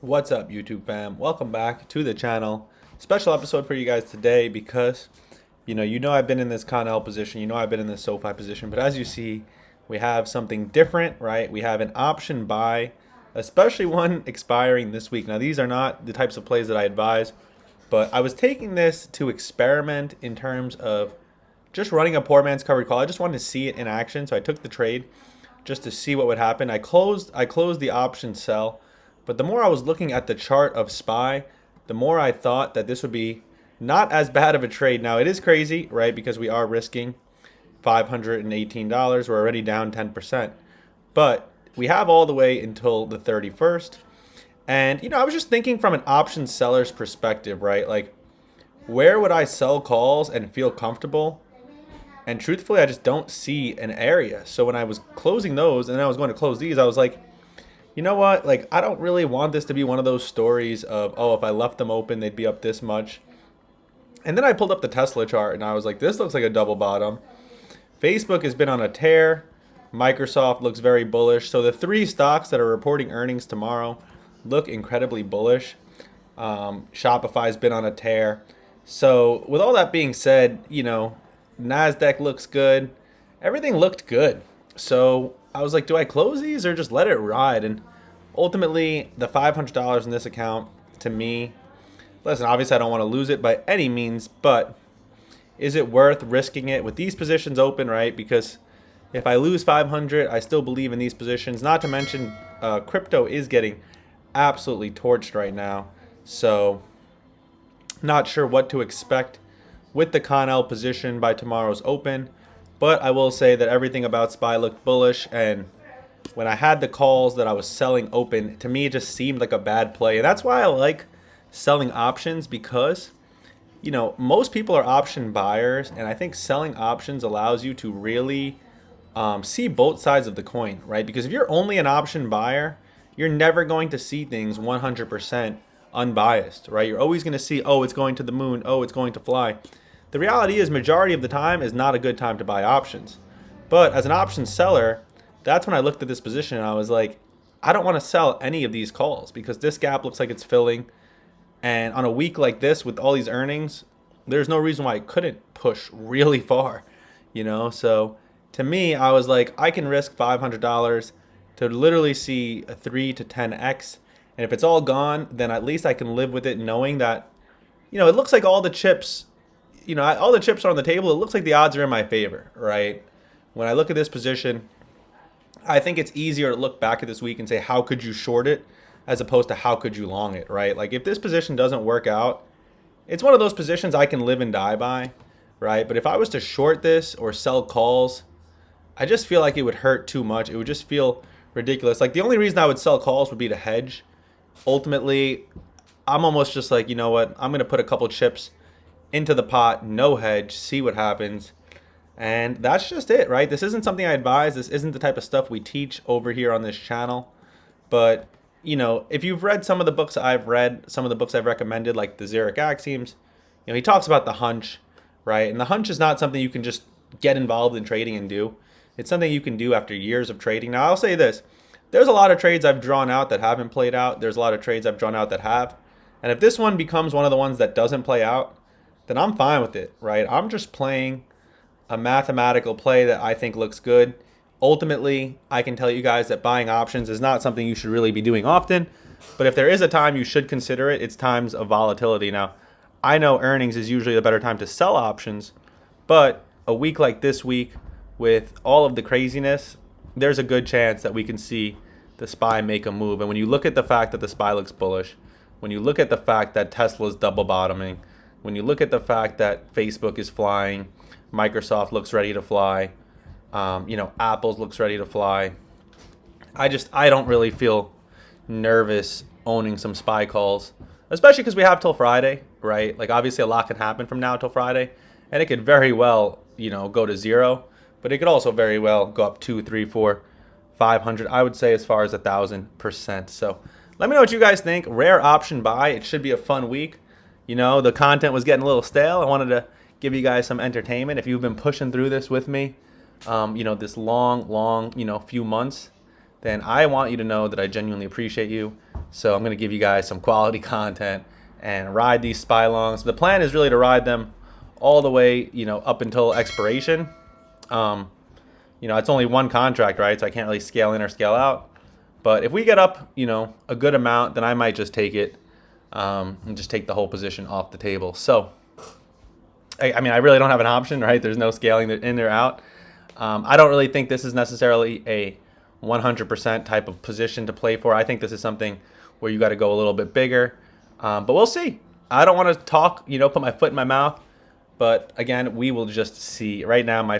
What's up, YouTube fam? Welcome back to the channel. Special episode for you guys today because you know I've been in this Connell position, I've been in this SoFi position, but as you see, we have something different, right? We have an option buy, especially one expiring this week. Now, these are not the types of plays that I advise, but I was taking this to experiment in terms of just running a poor man's covered call. I just wanted to see it in action, so I took the trade just to see what would happen. I closed the option sell. But the more I was looking at the chart of SPY, the more I thought that this would be not as bad of a trade. Now, it is crazy, right? Because we are risking $518. We're already down 10%. But we have all the way until the 31st. And, I was just thinking from an option seller's perspective, right? Like, where would I sell calls and feel comfortable? And truthfully, I just don't see an area. So when I was closing those and then I was going to close these, I was like, you know what? Like, I don't really want this to be one of those stories of, oh, if I left them open, they'd be up this much. And then I pulled up the Tesla chart and I was like, this looks like a double bottom. Facebook has been on a tear. Microsoft looks very bullish. So the three stocks that are reporting earnings tomorrow look incredibly bullish. Shopify's been on a tear. So with all that being said, NASDAQ looks good. Everything looked good. So I was like, do I close these or just let it ride? And ultimately, the $500 in this account, to me, listen, obviously I don't want to lose it by any means, but is it worth risking it with these positions open, right? Because if I lose 500, I still believe in these positions. Not to mention, crypto is getting absolutely torched right now. So not sure what to expect with the Connell position by tomorrow's open. But I will say that everything about SPY looked bullish, and when I had the calls that I was selling open, to me it just seemed like a bad play. And that's why I like selling options, because most people are option buyers, and I think selling options allows you to really see both sides of the coin, right? Because if you're only an option buyer, you're never going to see things 100% unbiased, right? You're always going to see, oh, it's going to the moon, oh, it's going to fly. The reality is, majority of the time is not a good time to buy options. But as an option seller, that's when I looked at this position and I was like, I don't want to sell any of these calls because this gap looks like it's filling. And on a week like this with all these earnings, there's no reason why I couldn't push really far, So to me, I was like, I can risk $500 to literally see a 3 to 10x. And if it's all gone, then at least I can live with it knowing that, it looks like all the chips are on the table. It looks like the odds are in my favor, right? When I look at this position, I think it's easier to look back at this week and say, how could you short it as opposed to how could you long it, right? Like, if this position doesn't work out, it's one of those positions I can live and die by, right? But if I was to short this or sell calls, I just feel like it would hurt too much. It would just feel ridiculous. Like, the only reason I would sell calls would be to hedge. Ultimately, I'm almost just like, you know what? I'm going to put a couple chips into the pot, no hedge, see what happens. And that's just it, right? This isn't something I advise. This isn't the type of stuff we teach over here on this channel. But, if you've read some of the books I've read, some of the books I've recommended, like the Zurich Axioms, he talks about the hunch, right? And the hunch is not something you can just get involved in trading and do. It's something you can do after years of trading. Now, I'll say this. There's a lot of trades I've drawn out that haven't played out. There's a lot of trades I've drawn out that have. And if this one becomes one of the ones that doesn't play out, then I'm fine with it, right? I'm just playing a mathematical play that I think looks good. Ultimately, I can tell you guys that buying options is not something you should really be doing often. But if there is a time you should consider it, it's times of volatility. Now, I know earnings is usually the better time to sell options, but a week like this week with all of the craziness, there's a good chance that we can see the SPY make a move. And when you look at the fact that the SPY looks bullish, when you look at the fact that Tesla's double bottoming, when you look at the fact that Facebook is flying, Microsoft looks ready to fly, Apple looks ready to fly, I don't really feel nervous owning some SPY calls, especially because we have till Friday, right? Like, obviously a lot can happen from now till Friday, and it could very well, go to zero, but it could also very well go up 2, 3, 4, 500. I would say as far as 1,000%. So let me know what you guys think. Rare option buy. It should be a fun week. The content was getting a little stale. I wanted to give you guys some entertainment. If you've been pushing through this with me, this long, few months, then I want you to know that I genuinely appreciate you. So I'm going to give you guys some quality content and ride these SPY longs. The plan is really to ride them all the way, up until expiration. It's only one contract, right? So I can't really scale in or scale out. But if we get up, a good amount, then I might just take it and just take the whole position off the table. So, I really don't have an option, right? There's no scaling in or out. I don't really think this is necessarily a 100% type of position to play for. I think this is something where you got to go a little bit bigger. But we'll see. I don't want to talk, put my foot in my mouth. But again, we will just see. Right now, my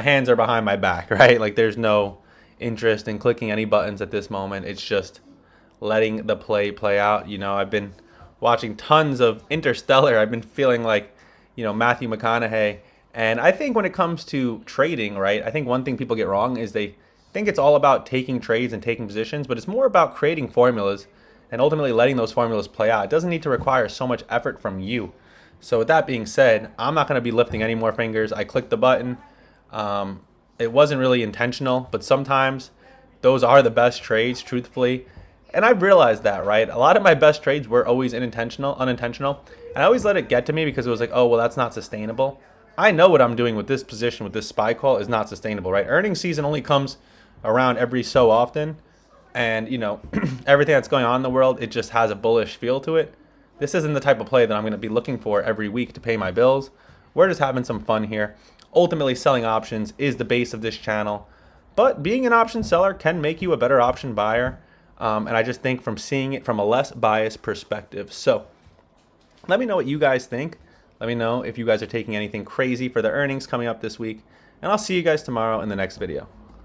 hands are behind my back, right? Like there's no interest in clicking any buttons at this moment. It's just letting the play out. I've been watching tons of Interstellar. I've been feeling like, Matthew McConaughey. And I think when it comes to trading, right, I think one thing people get wrong is they think it's all about taking trades and taking positions, but it's more about creating formulas and ultimately letting those formulas play out. It doesn't need to require so much effort from you. So with that being said, I'm not going to be lifting any more fingers. I clicked the button. It wasn't really intentional, but sometimes those are the best trades, truthfully. And I've realized that, right? A lot of my best trades were always unintentional. And I always let it get to me because it was like, oh, well, that's not sustainable. I know what I'm doing with this position, with this SPY call is not sustainable, right? Earnings season only comes around every so often. And, everything that's going on in the world, it just has a bullish feel to it. This isn't the type of play that I'm going to be looking for every week to pay my bills. We're just having some fun here. Ultimately, selling options is the base of this channel. But being an option seller can make you a better option buyer. And I just think from seeing it from a less biased perspective. So let me know what you guys think. Let me know if you guys are taking anything crazy for the earnings coming up this week. And I'll see you guys tomorrow in the next video.